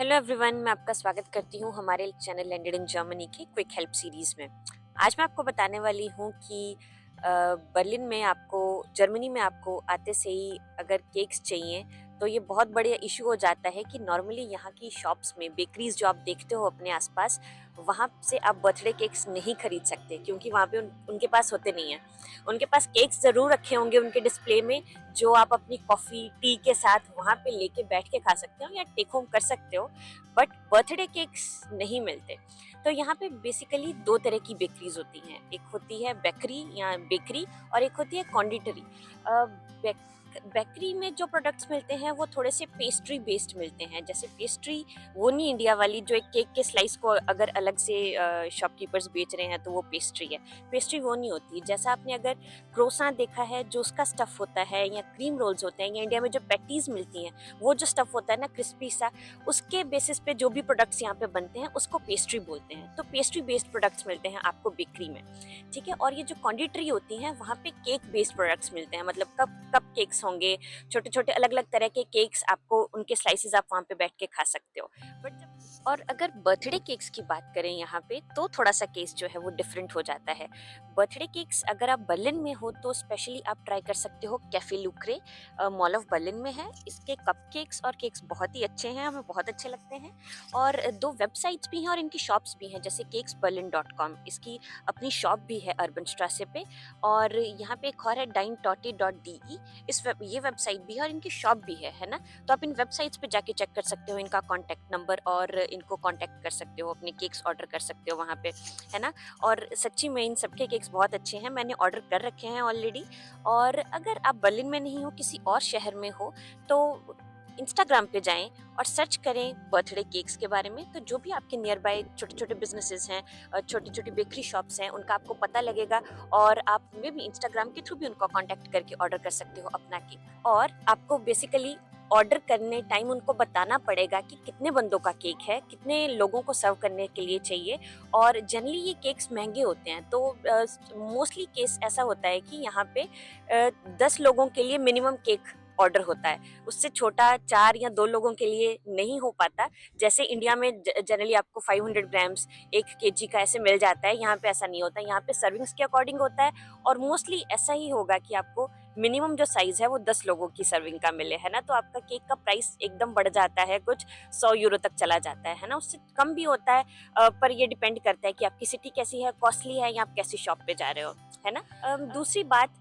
Hello everyone, मैं आपका स्वागत करती हूँ हमारे चैनल लैंडेड इन जर्मनी की क्विक हेल्प सीरीज़ में। आज मैं आपको बताने वाली हूँ कि बर्लिन में आपको जर्मनी में आपको आते से ही अगर केक्स चाहिए तो ये बहुत बड़ा इशू हो जाता है कि नॉर्मली यहाँ की शॉप्स में बेकरीज जो आप देखते हो अपने आसपास, वहाँ से आप बर्थडे केक्स नहीं खरीद सकते क्योंकि वहाँ पे उनके पास होते नहीं हैं। उनके पास केक्स ज़रूर रखे होंगे उनके डिस्प्ले में, जो आप अपनी कॉफ़ी टी के साथ वहाँ पे लेके बैठ के खा सकते हो या टेक होम कर सकते हो, बट बर्थडे केक्स नहीं मिलते। तो यहाँ पे बेसिकली दो तरह की बेकरीज होती हैं, एक होती है बेकरी या बेकरी और एक होती है कॉन्डिटरी। बेकरी में जो प्रोडक्ट्स मिलते हैं वो थोड़े से पेस्ट्री बेस्ड मिलते हैं। जैसे पेस्ट्री वो नहीं इंडिया वाली जो एक केक के स्लाइस को अगर अलग से शॉपकीपर्स बेच रहे हैं तो वो पेस्ट्री है। पेस्ट्री वो नहीं होती। जैसा आपने अगर क्रोसान देखा है जो उसका स्टफ होता है, या क्रीम रोल्स होते हैं, या इंडिया में जो पैटीज मिलती हैं वो जो स्टफ होता है ना क्रिस्पी सा, उसके बेसिस पे जो भी प्रोडक्ट्स यहाँ पे बनते हैं उसको पेस्ट्री बोलते हैं। तो पेस्ट्री बेस्ड प्रोडक्ट्स मिलते हैं आपको बेकरी में, ठीक है। और ये जो कॉन्डिटरी होती हैं वहाँ पे केक बेस्ड प्रोडक्ट्स मिलते हैं, मतलब कप केक्स होंगे, छोटे छोटे अलग अलग तरह के केक्स, आपको उनके स्लाइसेस आप वहाँ पे बैठ के खा सकते हो। बट जब और अगर बर्थडे केक्स की बात करें यहाँ पे तो थोड़ा सा केस जो है वो डिफरेंट हो जाता है। बर्थडे केक्स अगर आप बर्लिन में हो तो स्पेशली आप ट्राई कर सकते हो कैफे लुक्रे, मॉल ऑफ बर्लिन में है। इसके कप केक्स और केक्स बहुत ही अच्छे हैं, हमें बहुत अच्छे लगते हैं। और दो वेबसाइट्स भी हैं और इनकी शॉप्स भी हैं, जैसे केक्सबर्लिन.com, इसकी अपनी शॉप भी है अर्बन स्ट्रासे पे। और यहाँ पे एक और है डाइनटॉटी.de, ये वेबसाइट भी है और इनकी शॉप भी है ना। तो आप इन वेबसाइट्स पे जाके चेक कर सकते हो इनका कॉन्टैक्ट नंबर, और इनको कॉन्टैक्ट कर सकते हो, अपने केक्स ऑर्डर कर सकते हो वहाँ पे, है ना। और सच्ची में इन सबके केक्स बहुत अच्छे हैं, मैंने ऑर्डर कर रखे हैं ऑलरेडी। और अगर आप बर्लिन में नहीं हो, किसी और शहर में हो, तो इंस्टाग्राम पे जाएं और सर्च करें बर्थडे केक्स के बारे में। तो जो भी आपके नियर बाय छोटे छोटे बिजनेसेस हैं, छोटी छोटी बेकरी शॉप्स हैं, उनका आपको पता लगेगा और आप में भी इंस्टाग्राम के थ्रू भी उनको कांटेक्ट करके ऑर्डर कर सकते हो अपना केक। और आपको बेसिकली ऑर्डर करने टाइम उनको बताना पड़ेगा कि कितने बंदों का केक है, कितने लोगों को सर्व करने के लिए चाहिए। और जनरली ये केक्स महंगे होते हैं, तो मोस्टली केस ऐसा होता है कि यहाँ पे 10 लोगों के लिए मिनिमम केक ऑर्डर होता है, उससे छोटा 4 या 2 लोगों के लिए नहीं हो पाता। जैसे इंडिया में जनरली आपको 500 ग्राम्स 1 kg का ऐसे मिल जाता है, यहाँ पे ऐसा नहीं होता। यहाँ पे सर्विंग्स के अकॉर्डिंग होता है, और मोस्टली ऐसा ही होगा कि आपको मिनिमम जो साइज है वो 10 लोगों की सर्विंग का मिले, है ना। तो आपका केक का प्राइस एकदम बढ़ जाता है, कुछ 100 यूरो तक चला जाता है ना। उससे कम भी होता है, पर ये डिपेंड करता है कि आपकी सिटी कैसी है, कॉस्टली है, या आप कैसी शॉप पे जा रहे हो, है ना। दूसरी बात,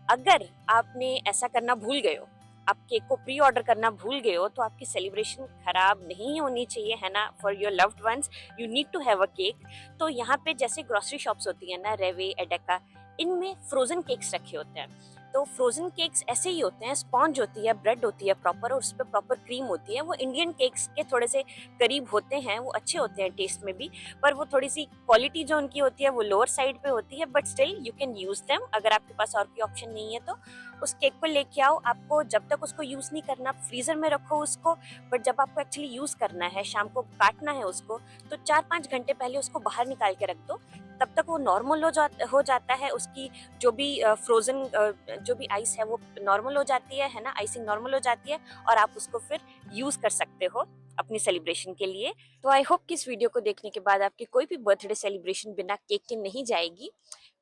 अगर आपने ऐसा करना भूल गए हो, आप केक को प्री ऑर्डर करना भूल गए हो, तो आपकी सेलिब्रेशन खराब नहीं होनी चाहिए, है ना। For your loved ones you need to have a cake. तो यहाँ पे जैसे ग्रोसरी शॉप्स होती है ना, रेवे, एडेका, इनमें फ्रोजन केक्स रखे होते हैं। तो फ्रोजन केक्स ऐसे ही होते हैं, स्पॉन्ज होती है, ब्रेड होती है प्रॉपर, और उस पर प्रॉपर क्रीम होती है। वो इंडियन केक्स के थोड़े से करीब होते हैं, वो अच्छे होते हैं टेस्ट में भी, पर वो थोड़ी सी क्वालिटी जो उनकी होती है वो लोअर साइड पे होती है। But still you can use them, अगर आपके पास और कोई ऑप्शन नहीं है तो। उस केक को लेके आओ, आपको जब तक उसको यूज नहीं करना फ्रीजर में रखो उसको, बट जब आपको एक्चुअली यूज करना है, शाम को काटना है उसको, तो 4-5 घंटे पहले उसको बाहर निकाल के रख दो। तब तक वो नॉर्मल हो जाता है, उसकी जो भी फ्रोजन जो भी आइस है वो नॉर्मल हो जाती है ना, आइसिंग नॉर्मल हो जाती है, और आप उसको फिर यूज कर सकते हो अपनी सेलिब्रेशन के लिए। तो आई होप कि इस वीडियो को देखने के बाद आपकी कोई भी बर्थडे सेलिब्रेशन बिना केक के नहीं जाएगी।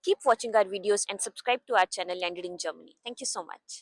Keep watching our videos and subscribe to our channel landed in Germany. Thank you so much.